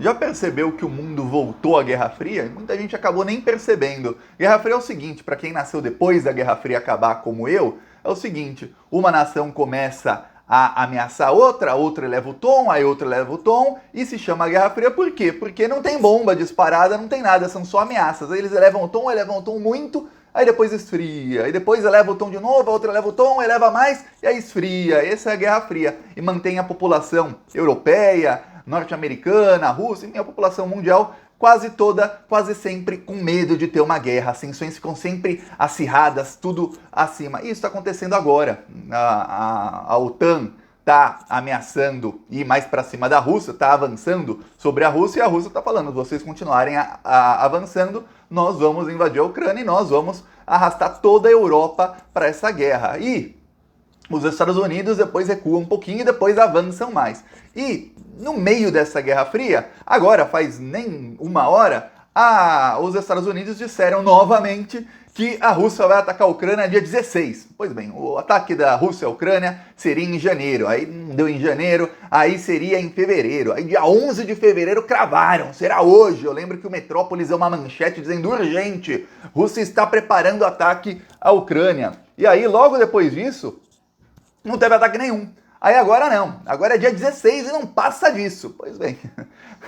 Já percebeu que o mundo voltou à Guerra Fria? Muita gente acabou nem percebendo. Guerra Fria é o seguinte, para quem nasceu depois da Guerra Fria acabar como eu, é o seguinte, uma nação começa a ameaçar outra, outra eleva o tom, aí outra eleva o tom, e se chama Guerra Fria por quê? Porque não tem bomba disparada, não tem nada, são só ameaças. Aí eles elevam o tom muito, aí depois esfria, aí depois eleva o tom de novo, a outra eleva o tom, eleva mais, e aí esfria. Essa é a Guerra Fria. E mantém a população europeia, norte-americana, russa, enfim, a população mundial quase toda, quase sempre com medo de ter uma guerra. As tensões ficam sempre acirradas, tudo acima. E isso está acontecendo agora. A OTAN está ameaçando ir mais para cima da Rússia, está avançando sobre a Rússia, e a Rússia está falando, se vocês continuarem avançando, nós vamos invadir a Ucrânia e nós vamos arrastar toda a Europa para essa guerra. E os Estados Unidos depois recuam um pouquinho e depois avançam mais. E no meio dessa Guerra Fria, agora faz nem uma hora, os Estados Unidos disseram novamente que a Rússia vai atacar a Ucrânia dia 16. Pois bem, o ataque da Rússia à Ucrânia seria em janeiro, aí não deu em janeiro, aí seria em fevereiro. Aí dia 11 de fevereiro cravaram, será hoje. Eu lembro que o Metrópolis deu uma manchete dizendo urgente, Rússia está preparando ataque à Ucrânia. E aí logo depois disso, não teve ataque nenhum. Aí agora não, agora é dia 16 e não passa disso. Pois bem,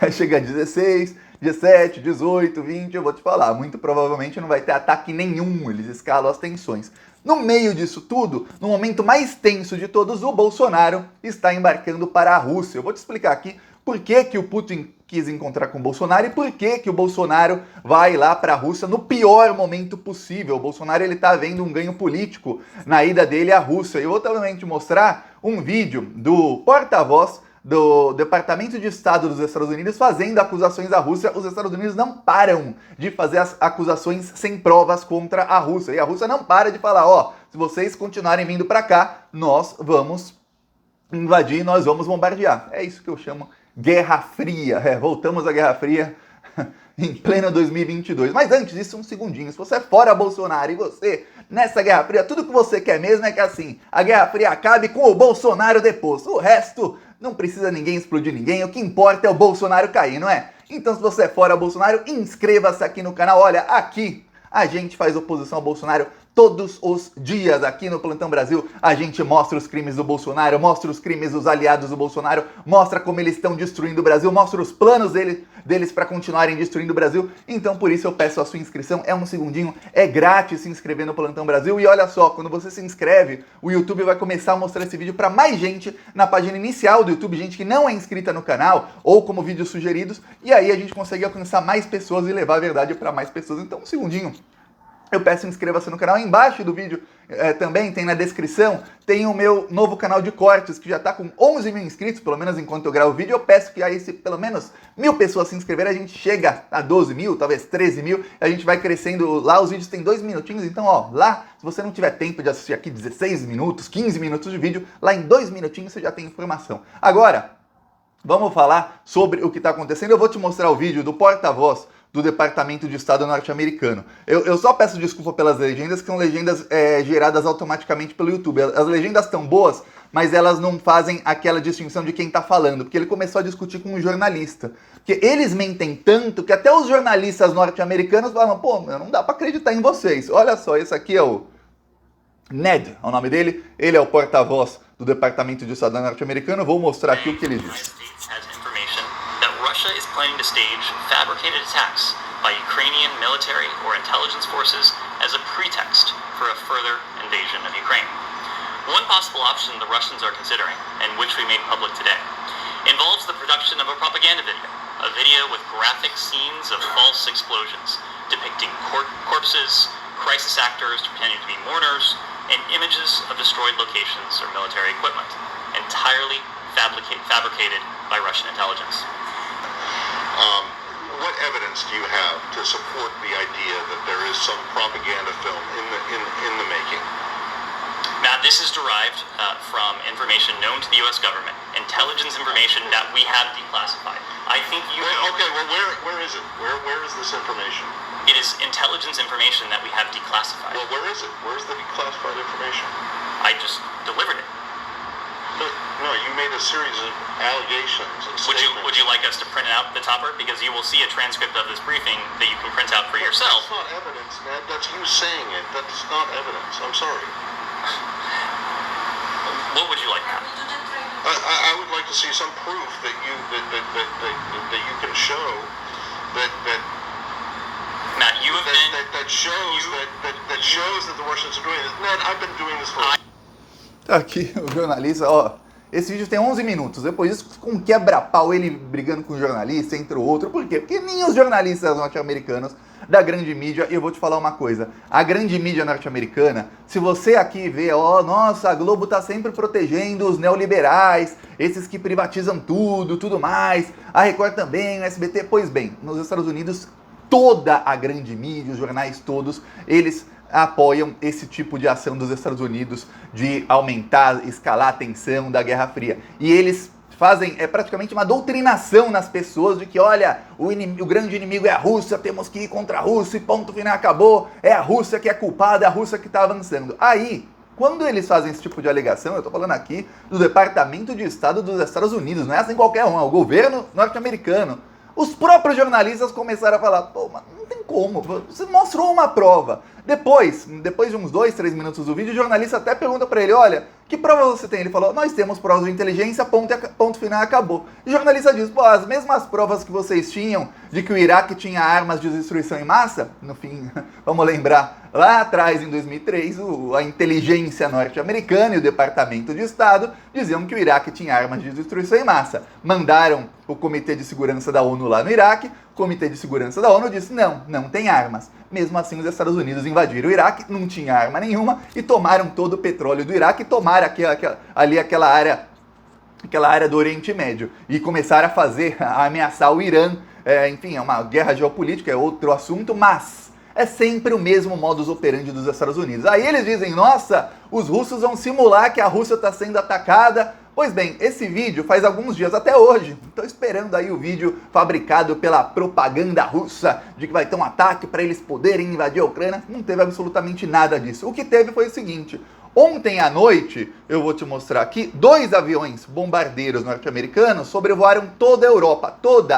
vai chegar 16, 17, 18, 20, eu vou te falar, muito provavelmente não vai ter ataque nenhum, eles escalam as tensões. No meio disso tudo, no momento mais tenso de todos, o Bolsonaro está embarcando para a Rússia. Eu vou te explicar aqui por que o Putin quis encontrar com o Bolsonaro e por que o Bolsonaro vai lá para a Rússia no pior momento possível. O Bolsonaro está vendo um ganho político na ida dele à Rússia. Eu vou também te mostrar um vídeo do porta-voz do Departamento de Estado dos Estados Unidos fazendo acusações à Rússia. Os Estados Unidos não param de fazer as acusações sem provas contra a Rússia. E a Rússia não para de falar, se vocês continuarem vindo para cá, nós vamos invadir, nós vamos bombardear. É isso que eu chamo Guerra Fria. Voltamos à Guerra Fria em pleno 2022. Mas antes disso, um segundinho. Se você é fora Bolsonaro e você, nessa Guerra Fria, tudo que você quer mesmo é que assim, a Guerra Fria acabe com o Bolsonaro deposto. O resto, não precisa ninguém explodir ninguém. O que importa é o Bolsonaro cair, não é? Então, se você é fora Bolsonaro, inscreva-se aqui no canal. Olha, aqui a gente faz oposição ao Bolsonaro todos os dias. Aqui no Plantão Brasil a gente mostra os crimes do Bolsonaro, mostra os crimes dos aliados do Bolsonaro, mostra como eles estão destruindo o Brasil, mostra os planos deles para continuarem destruindo o Brasil. Então por isso eu peço a sua inscrição, é um segundinho, é grátis se inscrever no Plantão Brasil. E olha só, quando você se inscreve, o YouTube vai começar a mostrar esse vídeo para mais gente na página inicial do YouTube, gente que não é inscrita no canal ou como vídeos sugeridos, e aí a gente consegue alcançar mais pessoas e levar a verdade para mais pessoas. Então um segundinho, eu peço inscreva-se no canal. Embaixo do vídeo também tem na descrição, tem o meu novo canal de cortes, que já está com 11 mil inscritos, pelo menos enquanto eu gravo o vídeo. Eu peço que aí, se pelo menos 1.000 pessoas se inscreverem, a gente chega a 12 mil, talvez 13 mil, a gente vai crescendo. Lá os vídeos têm 2 minutinhos, então lá, se você não tiver tempo de assistir aqui 16 minutos, 15 minutos de vídeo, lá em 2 minutinhos você já tem informação. Agora, vamos falar sobre o que está acontecendo. Eu vou te mostrar o vídeo do porta-voz do Departamento de Estado norte-americano. Eu só peço desculpa pelas legendas, que são legendas geradas automaticamente pelo YouTube. As legendas estão boas, mas elas não fazem aquela distinção de quem está falando, porque ele começou a discutir com um jornalista. Porque eles mentem tanto que até os jornalistas norte-americanos falam, não dá para acreditar em vocês. Olha só, esse aqui é o Ned, é o nome dele. Ele é o porta-voz do Departamento de Estado norte-americano. Vou mostrar aqui o que ele diz. Russia is planning to stage fabricated attacks by Ukrainian military or intelligence forces as a pretext for a further invasion of Ukraine. One possible option the Russians are considering, and which we made public today, involves the production of a propaganda video, a video with graphic scenes of false explosions, depicting corpses, crisis actors pretending to be mourners, and images of destroyed locations or military equipment, entirely fabricated by Russian intelligence. What evidence do you have to support the idea that there is some propaganda film in the making? Matt, this is derived from information known to the U.S. government, intelligence information that we have declassified. I think you know... Okay, well, where is it? Where is this information? It is intelligence information that we have declassified. Well, where is it? Where's the declassified information? I just delivered it. No, you made a series of allegations and statements. Would you like us to print out the topper? Because you will see a transcript of this briefing that you can print out for yourself. That's not evidence, Ned. That's you saying it. That's not evidence. I'm sorry. What would you like now? I would like to see some proof that you can show that Matt, you have been... that shows that the Russians are doing this. Ned, I've been doing this for... Tá aqui o jornalista, ó. Esse vídeo tem 11 minutos. Depois disso, com um quebra-pau, ele brigando com o jornalista, entre outro. Por quê? Porque nem os jornalistas norte-americanos da grande mídia, e eu vou te falar uma coisa, a grande mídia norte-americana, se você aqui vê, ó, nossa, a Globo tá sempre protegendo os neoliberais, esses que privatizam tudo mais, a Record também, o SBT, pois bem, nos Estados Unidos, toda a grande mídia, os jornais todos, eles apoiam esse tipo de ação dos Estados Unidos de aumentar, escalar a tensão da Guerra Fria. E eles fazem praticamente uma doutrinação nas pessoas de que, olha, o grande inimigo é a Rússia, temos que ir contra a Rússia e ponto final, acabou, é a Rússia que é culpada, é a Rússia que está avançando. Aí, quando eles fazem esse tipo de alegação, eu estou falando aqui do Departamento de Estado dos Estados Unidos, não é assim qualquer um, é o governo norte-americano. Os próprios jornalistas começaram a falar, pô, mas não tem como, você mostrou uma prova. Depois de uns 2, 3 minutos do vídeo, o jornalista até pergunta pra ele, olha, que prova você tem? Ele falou, nós temos provas de inteligência, ponto final, acabou. E o jornalista diz, pô, as mesmas provas que vocês tinham de que o Iraque tinha armas de destruição em massa, no fim, vamos lembrar, lá atrás, em 2003, a inteligência norte-americana e o Departamento de Estado diziam que o Iraque tinha armas de destruição em massa. Mandaram o Comitê de Segurança da ONU lá no Iraque, o Comitê de Segurança da ONU disse, não tem armas. Mesmo assim, os Estados Unidos invadiram o Iraque, não tinha arma nenhuma, e tomaram todo o petróleo do Iraque, e tomaram aquela área do Oriente Médio, e começaram a ameaçar o Irã. Enfim, é uma guerra geopolítica, é outro assunto, mas é sempre o mesmo modus operandi dos Estados Unidos. Aí eles dizem, nossa, os russos vão simular que a Rússia está sendo atacada. Pois bem, esse vídeo faz alguns dias, até hoje, estou esperando aí o vídeo fabricado pela propaganda russa de que vai ter um ataque para eles poderem invadir a Ucrânia. Não teve absolutamente nada disso. O que teve foi o seguinte, ontem à noite, eu vou te mostrar aqui, 2 aviões bombardeiros norte-americanos sobrevoaram toda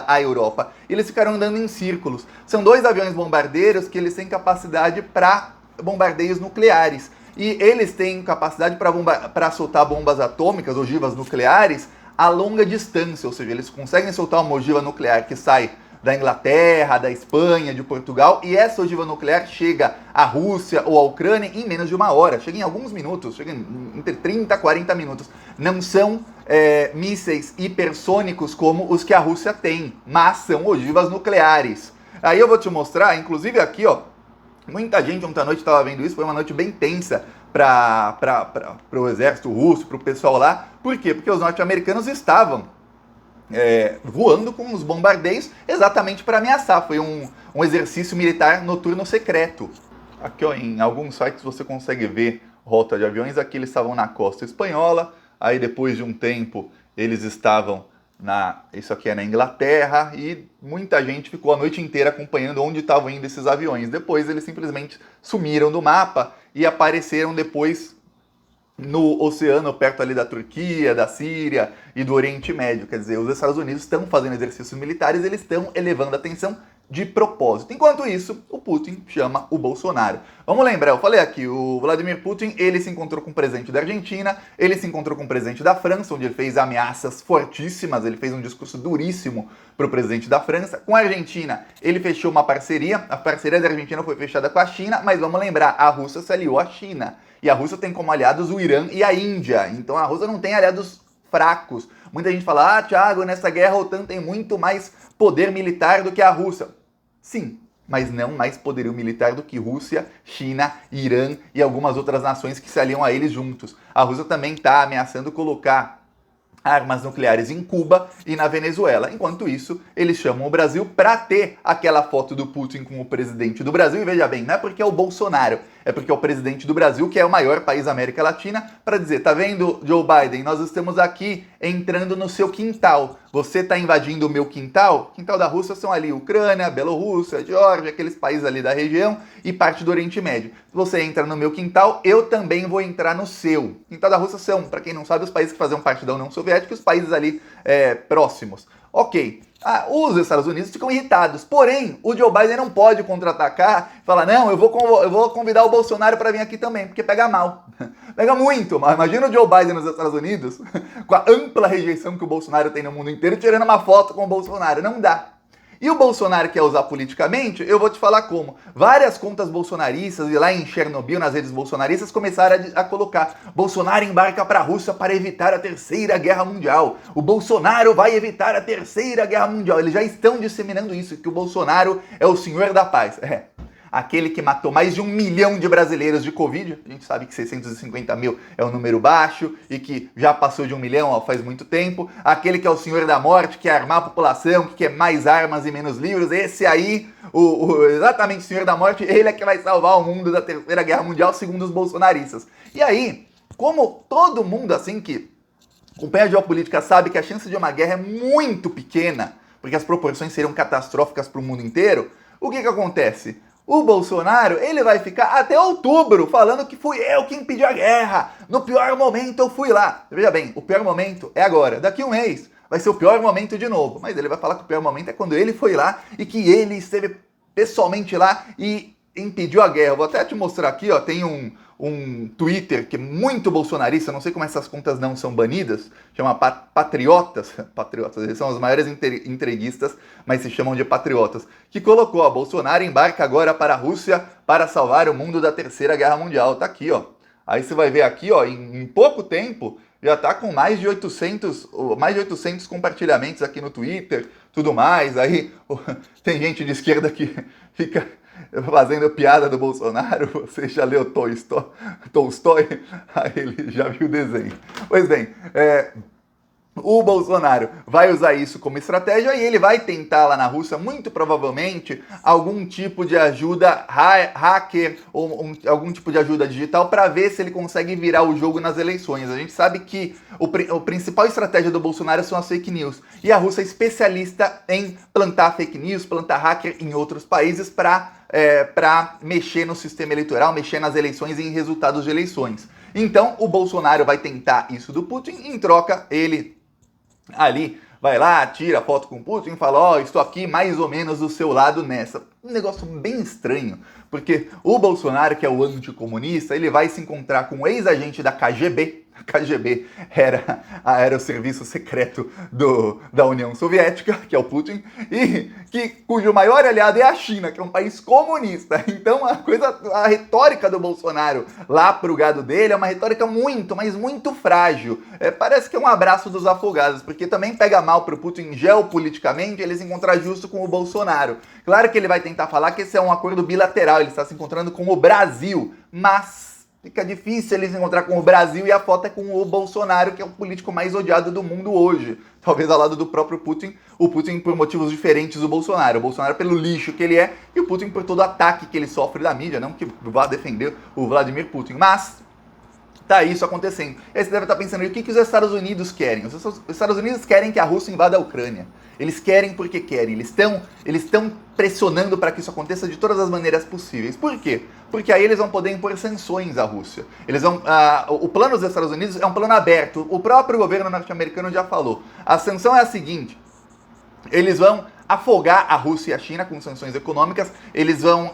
a Europa. E eles ficaram andando em círculos. São 2 aviões bombardeiros que eles têm capacidade para bombardeios nucleares. E eles têm capacidade para soltar bombas atômicas, ogivas nucleares, a longa distância, ou seja, eles conseguem soltar uma ogiva nuclear que sai da Inglaterra, da Espanha, de Portugal, e essa ogiva nuclear chega à Rússia ou à Ucrânia em menos de 1 hora, chega em alguns minutos, chega entre 30 e 40 minutos. Não são mísseis hipersônicos como os que a Rússia tem, mas são ogivas nucleares. Aí eu vou te mostrar, inclusive aqui, ó, muita gente ontem à noite estava vendo isso, foi uma noite bem tensa para o exército russo, para o pessoal lá. Por quê? Porque os norte-americanos estavam voando com os bombardeios exatamente para ameaçar. Foi um exercício militar noturno secreto. Aqui, ó, em alguns sites você consegue ver rota de aviões. Aqui eles estavam na costa espanhola, aí depois de um tempo eles estavam isso aqui é na Inglaterra, e muita gente ficou a noite inteira acompanhando onde estavam indo esses aviões. Depois eles simplesmente sumiram do mapa e apareceram depois no oceano, perto ali da Turquia, da Síria e do Oriente Médio. Quer dizer, os Estados Unidos estão fazendo exercícios militares, eles estão elevando a tensão de propósito. Enquanto isso, o Putin chama o Bolsonaro. Vamos lembrar, eu falei aqui, o Vladimir Putin, ele se encontrou com o presidente da Argentina, ele se encontrou com o presidente da França, onde ele fez ameaças fortíssimas, ele fez um discurso duríssimo para o presidente da França. Com a Argentina, ele fechou uma parceria, a parceria da Argentina foi fechada com a China, mas vamos lembrar, a Rússia se aliou à China, e a Rússia tem como aliados o Irã e a Índia, então a Rússia não tem aliados fracos. Muita gente fala, Thiago, nessa guerra a OTAN tem muito mais poder militar do que a Rússia. Sim, mas não mais poderio militar do que Rússia, China, Irã e algumas outras nações que se aliam a eles juntos. A Rússia também está ameaçando colocar armas nucleares em Cuba e na Venezuela. Enquanto isso, eles chamam o Brasil para ter aquela foto do Putin com o presidente do Brasil. E veja bem, não é porque é o Bolsonaro, É porque é o presidente do Brasil, que é o maior país da América Latina, para dizer, tá vendo, Joe Biden, nós estamos aqui entrando no seu quintal. Você está invadindo o meu quintal? O quintal da Rússia são ali Ucrânia, Bielorrússia, Geórgia, aqueles países ali da região e parte do Oriente Médio. Se você entra no meu quintal, eu também vou entrar no seu. O quintal da Rússia são, para quem não sabe, os países que faziam parte da União Soviética e os países ali próximos. Ok. Os Estados Unidos ficam irritados. Porém, o Joe Biden não pode contra-atacar e falar, não, eu vou convidar o Bolsonaro para vir aqui também, porque pega mal. Pega muito mal. Imagina o Joe Biden nos Estados Unidos, com a ampla rejeição que o Bolsonaro tem no mundo inteiro, tirando uma foto com o Bolsonaro. Não dá. E o Bolsonaro quer usar politicamente, eu vou te falar como. Várias contas bolsonaristas, e lá em Chernobyl, nas redes bolsonaristas, começaram a colocar Bolsonaro embarca para a Rússia para evitar a Terceira Guerra Mundial. O Bolsonaro vai evitar a Terceira Guerra Mundial. Eles já estão disseminando isso, que o Bolsonaro é o senhor da paz. Aquele que matou mais de 1 milhão de brasileiros de Covid, a gente sabe que 650 mil é um número baixo e que já passou de 1 milhão faz muito tempo. Aquele que é o senhor da morte, que quer armar a população, que quer mais armas e menos livros, esse aí, exatamente o senhor da morte, ele é que vai salvar o mundo da Terceira Guerra Mundial, segundo os bolsonaristas. E aí, como todo mundo assim que acompanha a geopolítica sabe que a chance de uma guerra é muito pequena, porque as proporções seriam catastróficas para o mundo inteiro, o que acontece? O Bolsonaro, ele vai ficar até outubro falando que fui eu que impedi a guerra. No pior momento eu fui lá. Veja bem, o pior momento é agora. Daqui 1 mês vai ser o pior momento de novo. Mas ele vai falar que o pior momento é quando ele foi lá e que ele esteve pessoalmente lá e impediu a guerra. Eu vou até te mostrar aqui, ó, tem um Twitter que é muito bolsonarista, não sei como essas contas não são banidas, chama Patriotas, eles são os maiores entreguistas, mas se chamam de patriotas, que colocou, ó, Bolsonaro embarca agora para a Rússia para salvar o mundo da Terceira Guerra Mundial. Tá aqui, ó. Aí você vai ver aqui, ó, em pouco tempo, já tá com mais de 800 compartilhamentos aqui no Twitter, tudo mais. Aí tem gente de esquerda que fica fazendo piada do Bolsonaro. Você já leu Tolstói? Aí ele já viu o desenho. Pois bem, o Bolsonaro vai usar isso como estratégia e ele vai tentar lá na Rússia, muito provavelmente, algum tipo de ajuda hacker ou algum tipo de ajuda digital para ver se ele consegue virar o jogo nas eleições. A gente sabe que a principal estratégia do Bolsonaro são as fake news. E a Rússia é especialista em plantar fake news, plantar hacker em outros países para mexer no sistema eleitoral, mexer nas eleições e em resultados de eleições. Então, o Bolsonaro vai tentar isso do Putin, em troca, ele ali vai lá, tira foto com o Putin e fala, ó, estou aqui mais ou menos do seu lado nessa. Um negócio bem estranho, porque o Bolsonaro, que é o anticomunista, ele vai se encontrar com um ex-agente da KGB. A KGB era o serviço secreto da União Soviética, que é o Putin, e cujo maior aliado é a China, que é um país comunista. Então a retórica do Bolsonaro lá pro gado dele é uma retórica muito, mas muito frágil. Parece que é um abraço dos afogados, porque também pega mal pro Putin geopoliticamente ele se encontrar justo com o Bolsonaro. Claro que ele vai tentar falar que esse é um acordo bilateral, ele está se encontrando com o Brasil, mas fica difícil ele se encontrar com o Brasil e a foto é com o Bolsonaro, que é o político mais odiado do mundo hoje. Talvez ao lado do próprio Putin, o Putin por motivos diferentes do Bolsonaro. O Bolsonaro pelo lixo que ele é e o Putin por todo o ataque que ele sofre da mídia, não que vá defender o Vladimir Putin, mas tá isso acontecendo. E aí você deve estar pensando, o que os Estados Unidos querem? Os Estados Unidos querem que a Rússia invada a Ucrânia. Eles querem porque querem. Eles estão pressionando para que isso aconteça de todas as maneiras possíveis. Por quê? Porque aí eles vão poder impor sanções à Rússia. O plano dos Estados Unidos é um plano aberto. O próprio governo norte-americano já falou. A sanção é a seguinte: eles vão afogar a Rússia e a China com sanções econômicas, eles vão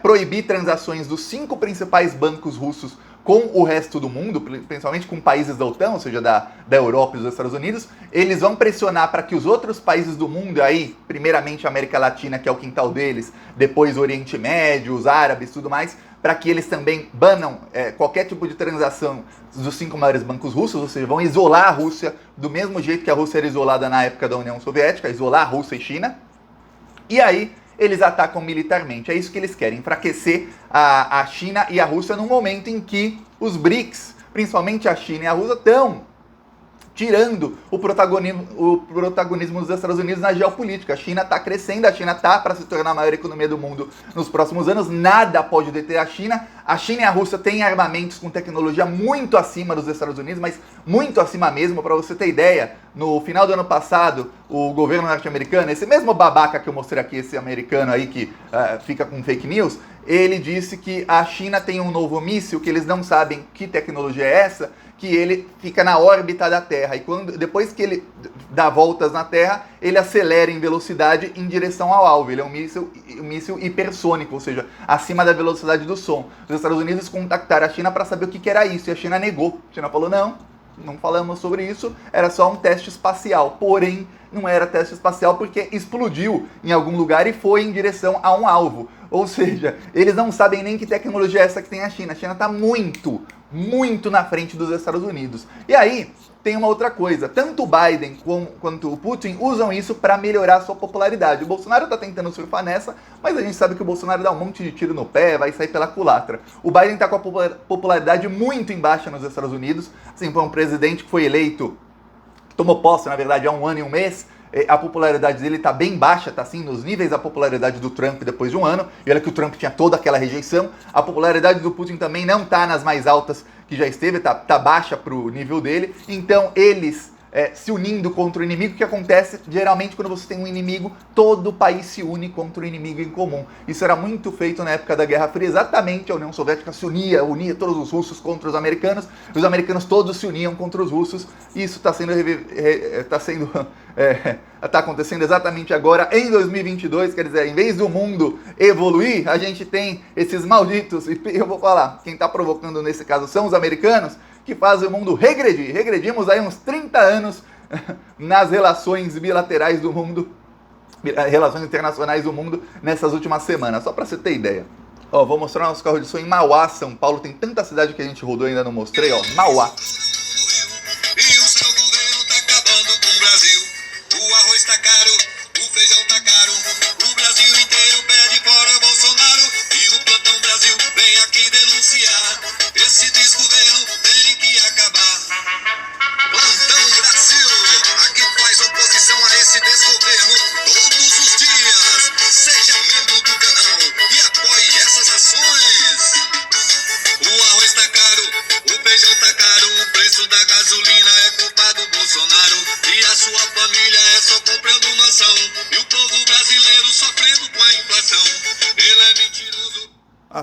proibir transações dos 5 principais bancos russos com o resto do mundo, principalmente com países da OTAN, ou seja, da Europa e dos Estados Unidos. Eles vão pressionar para que os outros países do mundo, aí, primeiramente a América Latina, que é o quintal deles, depois o Oriente Médio, os árabes e tudo mais, para que eles também banam qualquer tipo de transação dos 5 maiores bancos russos, ou seja, vão isolar a Rússia do mesmo jeito que a Rússia era isolada na época da União Soviética, isolar a Rússia e China. E aí eles atacam militarmente. É isso que eles querem, enfraquecer a China e a Rússia num momento em que os BRICS, principalmente a China e a Rússia, estão tirando o protagonismo dos Estados Unidos na geopolítica. A China está crescendo, a China está para se tornar a maior economia do mundo nos próximos anos, nada pode deter a China. A China e a Rússia têm armamentos com tecnologia muito acima dos Estados Unidos, mas muito acima mesmo. Para você ter ideia, no final do ano passado, o governo norte-americano, esse mesmo babaca que eu mostrei aqui, esse americano aí que fica com fake news, ele disse que a China tem um novo míssil, que eles não sabem que tecnologia é essa, que ele fica na órbita da Terra. E depois que ele dá voltas na Terra, ele acelera em velocidade em direção ao alvo. Ele é um míssil hipersônico, ou seja, acima da velocidade do som. Os Estados Unidos contactaram a China para saber o que era isso, e a China negou. A China falou, não falamos sobre isso, era só um teste espacial. Porém, não era teste espacial porque explodiu em algum lugar e foi em direção a um alvo. Ou seja, eles não sabem nem que tecnologia é essa que tem a China. A China está muito na frente dos Estados Unidos. E aí, tem uma outra coisa. Tanto o Biden quanto o Putin usam isso para melhorar sua popularidade. O Bolsonaro está tentando surfar nessa, mas a gente sabe que o Bolsonaro dá um monte de tiro no pé, vai sair pela culatra. O Biden está com a popularidade muito em baixa nos Estados Unidos. Assim, foi um presidente que foi eleito, tomou posse, na verdade, há 1 ano e 1 mês. A popularidade dele está bem baixa, está assim nos níveis da popularidade do Trump depois de 1 ano. E olha que o Trump tinha toda aquela rejeição. A popularidade do Putin também não está nas mais altas que já esteve, tá baixa para o nível dele. Então eles se unindo contra o inimigo, que acontece geralmente quando você tem um inimigo, todo o país se une contra o inimigo em comum. Isso era muito feito na época da Guerra Fria, exatamente. A União Soviética se unia todos os russos contra os americanos todos se uniam contra os russos, e isso está acontecendo exatamente agora, em 2022, quer dizer, em vez do mundo evoluir, a gente tem esses malditos, e eu vou falar, quem está provocando nesse caso são os americanos, que fazem o mundo regredir. Regredimos aí uns 30 anos nas relações bilaterais do mundo, relações internacionais do mundo, nessas últimas semanas, só para você ter ideia. Ó, vou mostrar nosso carro de som em Mauá, São Paulo, tem tanta cidade que a gente rodou e ainda não mostrei, ó, Mauá.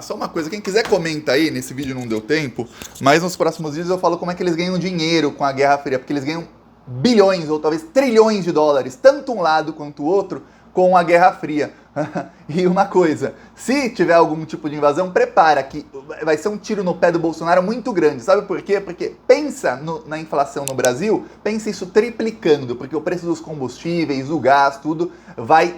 Só uma coisa, quem quiser comenta aí, nesse vídeo não deu tempo, mas nos próximos vídeos eu falo como é que eles ganham dinheiro com a Guerra Fria, porque eles ganham bilhões ou talvez trilhões de dólares, tanto um lado quanto o outro, com a Guerra Fria. E uma coisa, se tiver algum tipo de invasão, prepara que vai ser um tiro no pé do Bolsonaro muito grande. Sabe por quê? Porque pensa na inflação no Brasil, pensa isso triplicando, porque o preço dos combustíveis, o gás, tudo vai...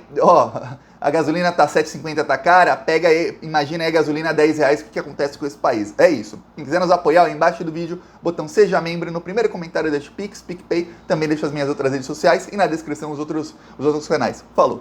A gasolina tá 7,50, tá cara, pega aí, imagina aí a gasolina a R$10, o que acontece com esse país? É isso. Quem quiser nos apoiar, aí embaixo do vídeo, botão Seja Membro, no primeiro comentário deixa Pix, PicPay, também deixa as minhas outras redes sociais e na descrição os outros canais. Falou!